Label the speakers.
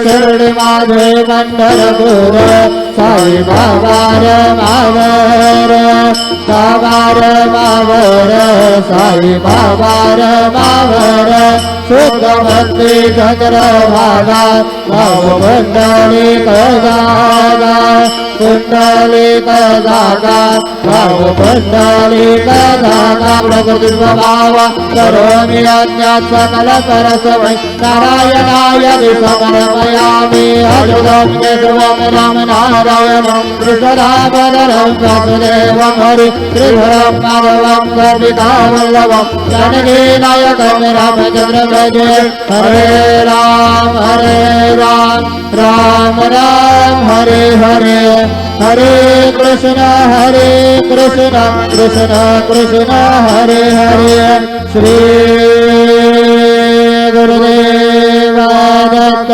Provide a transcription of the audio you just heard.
Speaker 1: शिरडी माझे पंढरपूर साई बाबा मावर बाबार मावर साई बाबार मावर शुद्ध भक्ती चंद्र भागा भाव कुंडली जागा कुंडली जागा भाव कुंडली जागा प्रकृती स्वभाव करोमि अन्यात् सकल परस्मै नारायणाय समर्पयामि अच्युतं केशवं राम नारायणं कृष्णदामोदरं वासुदेवं हरि श्रीधरं माधवं गोपिका वल्लभं जानकी नायकं रामचन्द्र भजे हरे राम राम राम हरे हरे हरे कृष्ण कृष्ण कृष्ण हरे हरे श्री गुरुदेव दत्त।